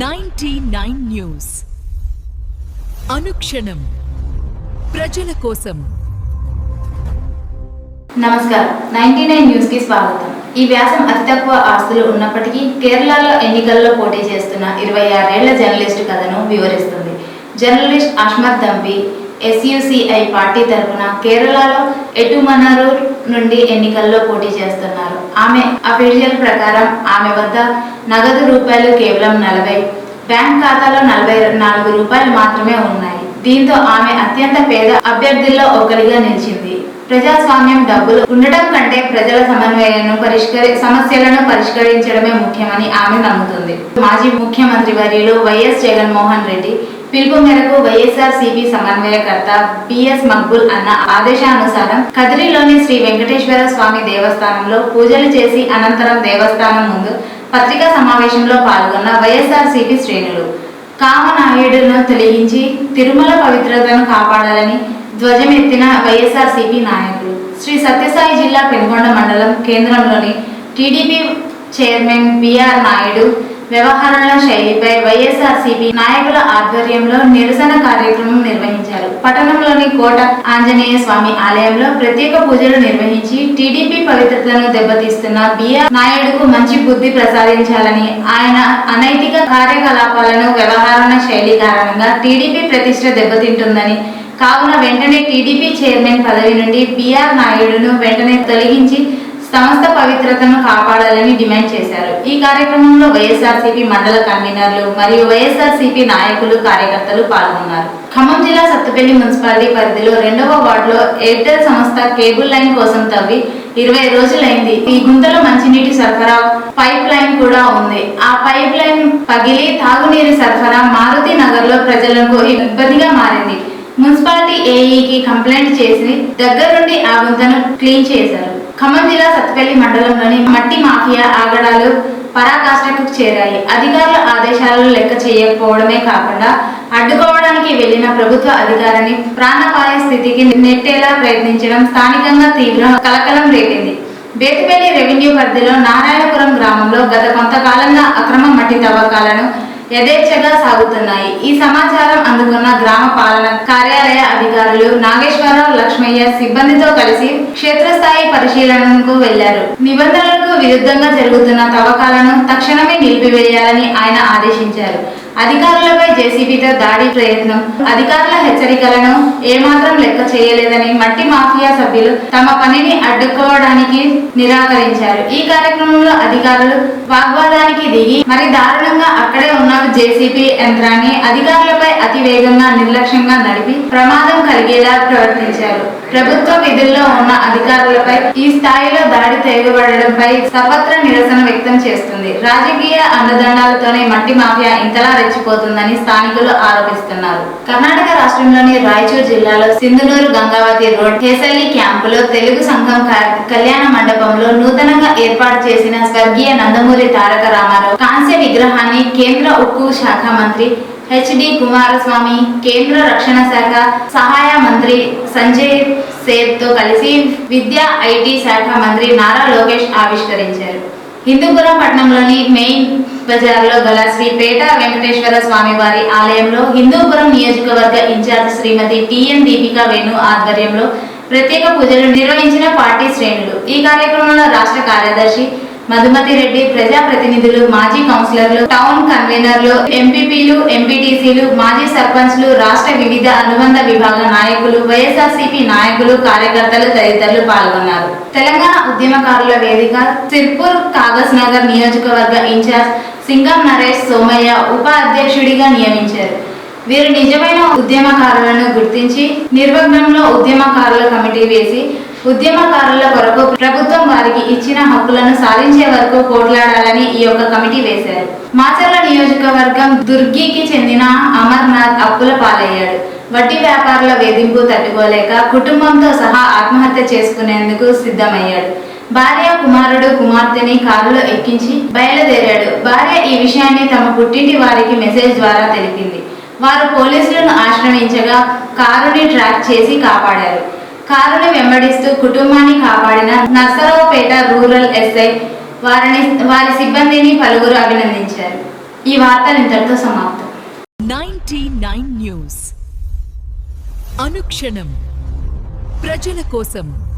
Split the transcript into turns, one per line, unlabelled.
99 news అనుక్షణం ప్రజల కోసం.
నమస్కారం. 99 న్యూస్ కి స్వాగతం. ఈ వ్యాసం అతి తక్కువ ఆస్తులు ఉన్నప్పటికీ కేరళలో ఎన్నికల్లో పోటీ చేస్తున్న 26 ఏళ్ల జర్నలిస్టు కథను వివరిస్తుంది. జర్నలిస్ట్ అహ్మద్ దంపి SUCI పార్టీ తరఫున కేరళలో ఎటుమనరూర్ నుండి ఎన్నికల్లో పోటీ చేస్తున్నారు. ఆమె అఫీషియల్ ప్రకారం ఆమె వద్ద నగదు రూపాయలు కేవలం 40, బ్యాంక్ ఖాతాలో 44 రూపాయలు మాత్రమే ఉన్నాయి. దీంతో ఆమె అత్యంత పేద అభ్యర్థుల్లో ఒకరిగా నిలిచింది. ప్రజాస్వామ్యం డబ్బులు ఉండటం కంటే ప్రజల సమస్యలను పరిష్కరించడమే ముఖ్యమని ఆమె నమ్ముతుంది. మాజీ ముఖ్యమంత్రి వర్యులు వైఎస్ జగన్మోహన్ రెడ్డి పిలుపు మేరకు వైఎస్ఆర్సీపీ సమన్వయకర్త బిఎస్ మక్బుల్ అన్న ఆదేశానుసారం కదిరిలోని శ్రీ వెంకటేశ్వర స్వామి దేవస్థానంలో పూజలు చేసి అనంతరం దేవస్థానం ముందు పత్రికా సమావేశంలో పాల్గొన్న వైఎస్ఆర్సీపీ శ్రేణులు కామనాయుడును తొలగించి తిరుమల పవిత్రతను కాపాడాలని ధ్వజమెత్తిన వైఎస్ఆర్సీపీ నాయకులు. శ్రీ సత్యసాయి జిల్లా పెనుగొండ మండలం కేంద్రంలోని టీడీపీ చైర్మన్ బిఆర్ నాయుడు వ్యవహారాల శైలిపై వైఎస్ఆర్సీపీ నాయకుల ఆధ్వర్యంలో నిరసన కార్యక్రమం నిర్వహించారు. పట్టణంలోని కోట ఆంజనేయ స్వామి ఆలయంలో ప్రత్యేక పూజలు నిర్వహించి టీడీపీ పవిత్రతను దెబ్బతీస్తున్న బిఆర్ నాయుడుకు మంచి బుద్ధి ప్రసాదించాలని, ఆయన అనైతిక కార్యకలాపాలను వ్యవహారాల శైలి కారణంగా టీడీపీ ప్రతిష్ట దెబ్బతింటుందని, కావున వెంటనే టీడీపీ చైర్మన్ పదవి నుండి బిఆర్ నాయుడును వెంటనే తొలగించి సంస్థ పవిత్రతను కాపాడాలని డిమాండ్ చేశారు. ఈ కార్యక్రమంలో వైఎస్ఆర్సీపీ మండల కన్వీనర్లు మరియు వైఎస్ఆర్సీపీ నాయకులు, కార్యకర్తలు పాల్గొన్నారు. ఖమ్మం జిల్లా సత్తుపల్లి మున్సిపాలిటీ పరిధిలో 2వ వార్డులో ఎయిర్టెల్ సంస్థ కేబుల్ లైన్ కోసం తవ్వి 20 రోజులైంది. ఈ గుంతలో మంచినీటి సరఫరా పైప్ లైన్ కూడా ఉంది. ఆ పైప్ లైన్ పగిలి తాగునీరు సరఫరా మారుతి నగర్ లో ప్రజలకు ఇబ్బందిగా మారింది. మున్సిపాలిటీ ఏఈకి కంప్లైంట్ చేసి దగ్గరుండి ఆ గుంతను క్లీన్ చేశారు. ఖమ్మం జిల్లా సత్తుపల్లి మండలంలోని మట్టి మాఫియా ఆగడాలు పరాకాష్ఠకు చేరాయి. అధికారుల ఆదేశాలను లెక్క చేయకపోవడమే కాకుండా అడ్డుకోవడానికి వెళ్లిన ప్రభుత్వ అధికారిని ప్రాణాపాయ స్థితికి నెట్టేలా ప్రయత్నించడం స్థానికంగా తీవ్ర కలకలం రేపింది. బేతుపల్లి రెవెన్యూ పరిధిలో నారాయణపురం గ్రామంలో గత కొంతకాలంగా అక్రమ మట్టి తవ్వకాలను యథేచ్ఛగా సాగుతున్నాయి. ఈ సమాచారం అందుకున్న గ్రామ పాలన కార్యాలయ అధికారులు నాగేశ్వరరావు, లక్ష్మయ్య సిబ్బందితో కలిసి క్షేత్రస్థాయి పరిశీలనకు వెళ్లారు. నిబంధనలకు విరుద్ధంగా జరుగుతున్న తవ్వకాలను తక్షణమే నిలిపివేయాలని ఆయన ఆదేశించారు. అధికారులపై జేసీబీతో దాడి ప్రయత్నం, అధికారుల హెచ్చరికలను ఏమాత్రం లెక్క చేయలేదని మట్టి మాఫియా సభ్యులు తమ పనిని అడ్డుకోవడానికి నిరాకరించారు. ఈ కార్యక్రమంలో అధికారులు వాగ్వాదానికి దిగి మరి దారుణంగా అక్కడే ఉన్న జేసీబీ యంత్రాన్ని అధికారులపై అతి వేగంగా నిర్లక్ష్యంగా నడిపి ప్రమాదం కలిగేలా ప్రవర్తించారు. ప్రభుత్వ విధుల్లో ఉన్న అధికారులపై ఈ స్థాయిలో దాడి తెగబడడంపై సర్వత్రా నిరసన వ్యక్తం చేస్తుంది. రాజకీయ అండదండాలతోనే మట్టి మాఫియా ఇంతలా రెచ్చిపోతుందని స్థానికులు ఆరోపిస్తున్నారు. కర్ణాటక రాష్ట్రంలోని రాయచూర్ జిల్లాలో సింధునూరు గంగావతి రోడ్ కేసల్లి క్యాంపులో తెలుగు సంఘం కళ్యాణ మండపంలో నూతనంగా ఏర్పాటు చేసిన స్వర్గీయ నందమూరి తారక రామారావు కాంస్య విగ్రహాన్ని కేంద్ర ఉక్కు శాఖ మంత్రి హెచ్డి కుమారస్వామి, కేంద్ర రక్షణ శాఖ సహాయ మంత్రి సంజయ్ సేత్ తో కలిసి విద్యా ఐటీ శాఖ మంత్రి నారా లోకేష్ ఆవిష్కరించారు. హిందూపురం పట్టణంలోని మెయిన్ బజార్లో గల శ్రీ పేట వెంకటేశ్వర స్వామి వారి ఆలయంలో హిందూపురం నియోజకవర్గ ఇన్ఛార్జ్ శ్రీమతి టిఎన్ దీపికా వేణు ఆధ్వర్యంలో ప్రత్యేక పూజలు నిర్వహించిన పార్టీ శ్రేణులు. ఈ కార్యక్రమంలో రాష్ట్ర కార్యదర్శి మధుమతి రెడ్డి, ప్రజాప్రతినిధులు, మాజీ కౌన్సిలర్లు, టౌన్ కన్వీనర్లు, ఎంపీపీలు, ఎంపీటీసీలు, మాజీ సర్పంచ్లు, రాష్ట్ర వివిధ అనుబంధ విభాగ నాయకులు, వైఎస్ఆర్సీపీ నాయకులు, కార్యకర్తలు తదితరులు పాల్గొన్నారు. తెలంగాణ ఉద్యమకారుల వేదిక సిర్పూర్ కాగజ్ నగర్ నియోజకవర్గ ఇన్ఛార్జ్ సింగం నరేష్ సోమయ్య ఉప అధ్యక్షుడిగా నియమించారు. వీరు నిజమైన ఉద్యమకారులను గుర్తించి నిర్వహణలో ఉద్యమకారుల కమిటీ వేసి ఉద్యమకారుల కొరకు ప్రభుత్వం వారికి ఇచ్చిన హక్కులను సాధించే వరకు పోట్లాడాలని ఈ యొక్క కమిటీ వేశారు. మాచర్ల నియోజకవర్గం దుర్గికి చెందిన అమర్నాథ్ అప్పుల పాలయ్యాడు. వడ్డీ వ్యాపారుల వేధింపు తట్టుకోలేక కుటుంబంతో సహా ఆత్మహత్య చేసుకునేందుకు సిద్ధమయ్యాడు. భార్య, కుమారుడు, కుమార్తెని కారులో ఎక్కించి బయలుదేరాడు. భార్య ఈ విషయాన్ని తమ పుట్టింటి వారికి మెసేజ్ ద్వారా తెలిపింది. వారు పోలీసులను ఆశ్రయించగా కారుని ట్రాక్ చేసి కాపాడారు. కారుని వెంబడిస్తూ కుటుంబాన్ని కాపాడిన నర్సరావుపేట రూరల్ ఎస్ఐ వారి సిబ్బందిని పలువురు అభినందించారు. ఈ వార్తలు ఇంతటితో సమాప్తం.
99 న్యూస్ అనుక్షణం ప్రజల కోసం.